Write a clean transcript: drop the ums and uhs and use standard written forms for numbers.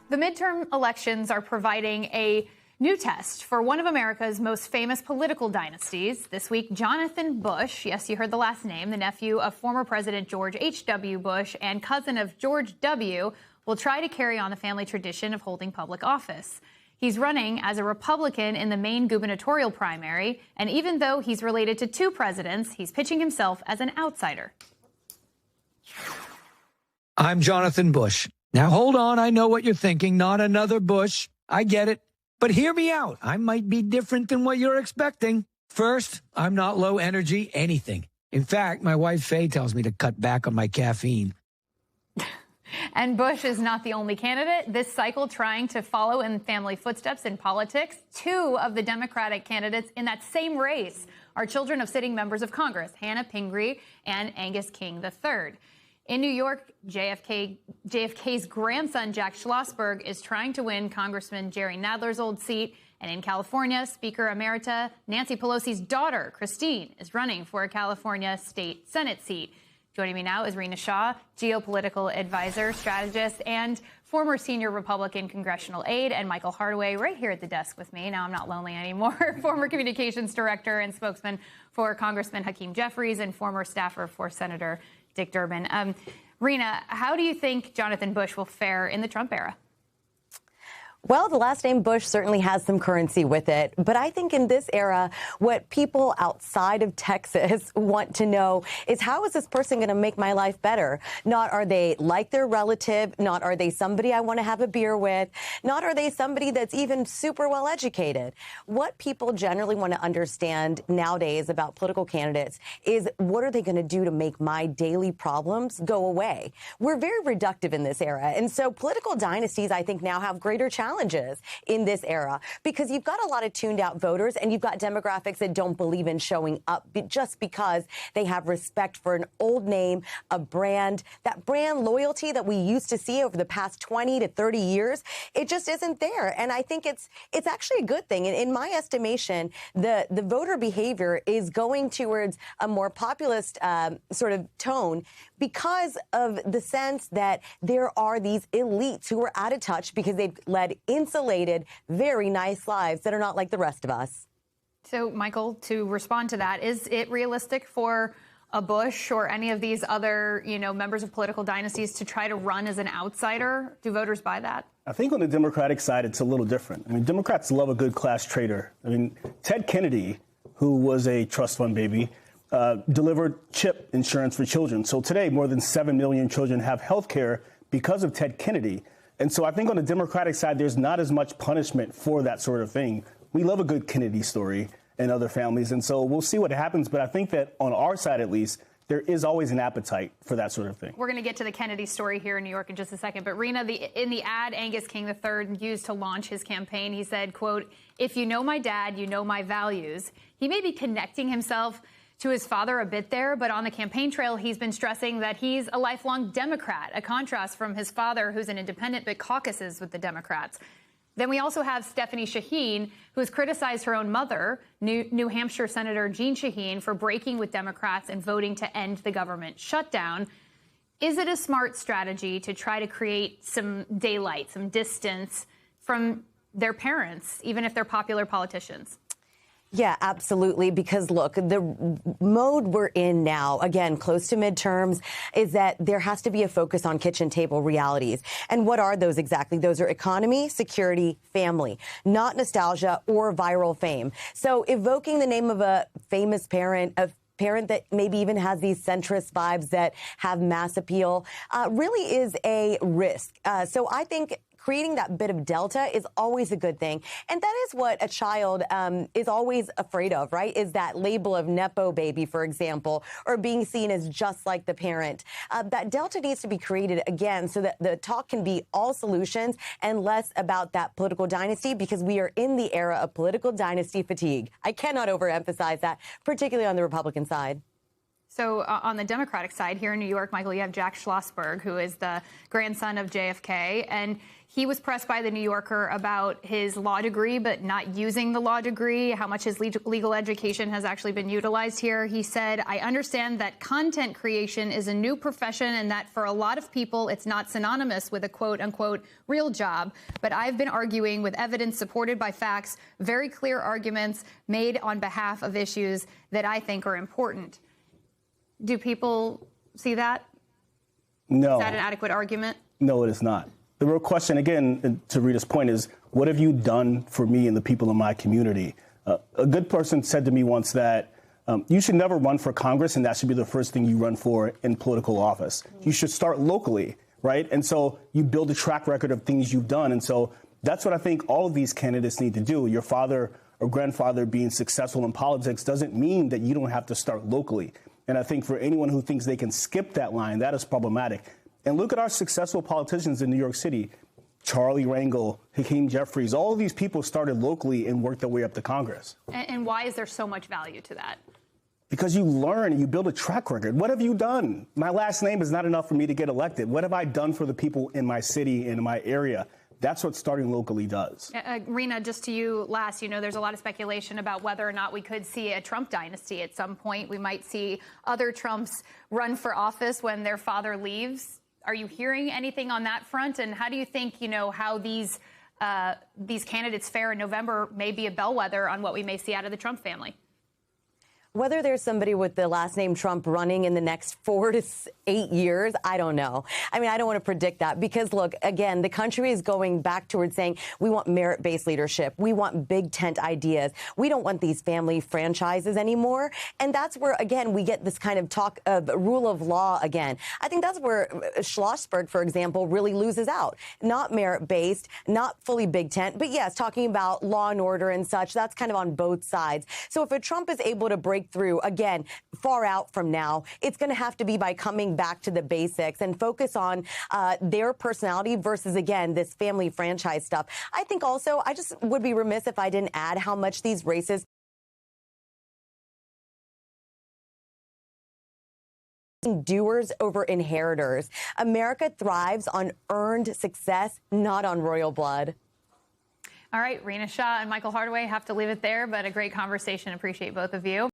The midterm elections are providing a new test for one of America's most famous political dynasties. This week, Jonathan Bush, yes, you heard the last name, the nephew of former President George H.W. Bush and cousin of George W., will try to carry on the family tradition of holding public office. He's running as a Republican in the Maine gubernatorial primary, and even though he's related to two presidents, he's pitching himself as an outsider. I'm Jonathan Bush. Now, hold on. I know what you're thinking. Not another Bush. I get it. But hear me out. I might be different than what you're expecting. First, I'm not low energy anything. In fact, my wife Faye tells me to cut back on my caffeine. And Bush is not the only candidate this cycle trying to follow in family footsteps in politics. Two of the Democratic candidates in that same race are children of sitting members of Congress, Hannah Pingree and Angus King III. In New York, JFK's grandson, Jack Schlossberg, is trying to win Congressman Jerry Nadler's old seat. And in California, Speaker Emerita Nancy Pelosi's daughter, Christine, is running for a California state Senate seat. Joining me now is Rina Shah, geopolitical advisor, strategist, and former senior Republican congressional aide, and Michael Hardaway right here at the desk with me. Now I'm not lonely anymore. Former communications director and spokesman for Congressman Hakeem Jeffries and former staffer for Senator Dick Durbin. Rina, how do you think Jonathan Bush will fare in the Trump era? Well, the last name Bush certainly has some currency with it. But I think in this era, what people outside of Texas want to know is, how is this person going to make my life better? Not are they like their relative, not are they somebody I want to have a beer with, not are they somebody that's even super well educated. What people generally want to understand nowadays about political candidates is, what are they going to do to make my daily problems go away? We're very reductive in this era. And so political dynasties, I think, now have greater challenges in this era, because you've got a lot of tuned out voters and you've got demographics that don't believe in showing up just because they have respect for an old name, a brand. That brand loyalty that we used to see over the past 20 to 30 years, it just isn't there. And I think it's actually a good thing. And in my estimation, the voter behavior is going towards a more populist sort of tone, because of the sense that there are these elites who are out of touch because they've led insulated, very nice lives that are not like the rest of us. So, Michael, to respond to that, is it realistic for a Bush or any of these other, members of political dynasties to try to run as an outsider? Do voters buy that? I think on the Democratic side, it's a little different. I mean, Democrats love a good class traitor. I mean, Ted Kennedy, who was a trust fund baby, delivered CHIP insurance for children. So today, more than 7 million children have health care because of Ted Kennedy. And so I think on the Democratic side, there's not as much punishment for that sort of thing. We love a good Kennedy story and other families. And so we'll see what happens. But I think that on our side, at least, there is always an appetite for that sort of thing. We're going to get to the Kennedy story here in New York in just a second. But Rina, in the ad Angus King III used to launch his campaign, he said, quote, "If you know my dad, you know my values." He may be connecting himself to his father a bit there, but on the campaign trail, he's been stressing that he's a lifelong Democrat, a contrast from his father, who's an independent but caucuses with the Democrats. Then we also have Stephanie Shaheen, who has criticized her own mother, New Hampshire Senator Jeanne Shaheen, for breaking with Democrats and voting to end the government shutdown. Is it a smart strategy to try to create some daylight, some distance from their parents, even if they're popular politicians? Yeah, absolutely. Because look, the mode we're in now, again, close to midterms, is that there has to be a focus on kitchen table realities. And what are those exactly? Those are economy, security, family, not nostalgia or viral fame. So evoking the name of a famous parent, a parent that maybe even has these centrist vibes that have mass appeal, really is a risk. So I think creating that bit of delta is always a good thing. And that is what a child is always afraid of, right? Is that label of Nepo baby, for example, or being seen as just like the parent. That delta needs to be created again so that the talk can be all solutions and less about that political dynasty, because we are in the era of political dynasty fatigue. I cannot overemphasize that, particularly on the Republican side. So on the Democratic side here in New York, Michael, you have Jack Schlossberg, who is the grandson of JFK, and he was pressed by the New Yorker about his law degree, but not using the law degree, how much his legal education has actually been utilized here. He said, I understand that content creation is a new profession and that for a lot of people, it's not synonymous with a quote unquote real job. But I've been arguing with evidence supported by facts, very clear arguments made on behalf of issues that I think are important. Do people see that? No. Is that an adequate argument? No, it is not. The real question, again, to Rita's point, is what have you done for me and the people in my community? A good person said to me once that you should never run for Congress, and that should be the first thing you run for in political office. You should start locally, right? And so you build a track record of things you've done. And so that's what I think all of these candidates need to do. Your father or grandfather being successful in politics doesn't mean that you don't have to start locally. And I think for anyone who thinks they can skip that line, that is problematic. And look at our successful politicians in New York City. Charlie Rangel, Hakeem Jeffries, all of these people started locally and worked their way up to Congress. And why is there so much value to that? Because you learn and you build a track record. What have you done? My last name is not enough for me to get elected. What have I done for the people in my city and in my area? That's what starting locally does. Rina, just to you last, there's a lot of speculation about whether or not we could see a Trump dynasty at some point. We might see other Trumps run for office when their father leaves. Are you hearing anything on that front? And how do you think, how these candidates fare in November may be a bellwether on what we may see out of the Trump family? Whether there's somebody with the last name Trump running in the next 4 to 8 years, I don't know. I mean, I don't want to predict that because, look, again, the country is going back towards saying we want merit-based leadership. We want big tent ideas. We don't want these family franchises anymore. And that's where, again, we get this kind of talk of rule of law again. I think that's where Schlossberg, for example, really loses out. Not merit-based, not fully big tent, but yes, talking about law and order and such, that's kind of on both sides. So if a Trump is able to break through, again, far out from now, it's going to have to be by coming back to the basics and focus on their personality versus, again, this family franchise stuff. I think also, I just would be remiss if I didn't add how much these races doers over inheritors. America thrives on earned success, not on royal blood. All right, Rina Shah and Michael Hardaway have to leave it there, but a great conversation. Appreciate both of you.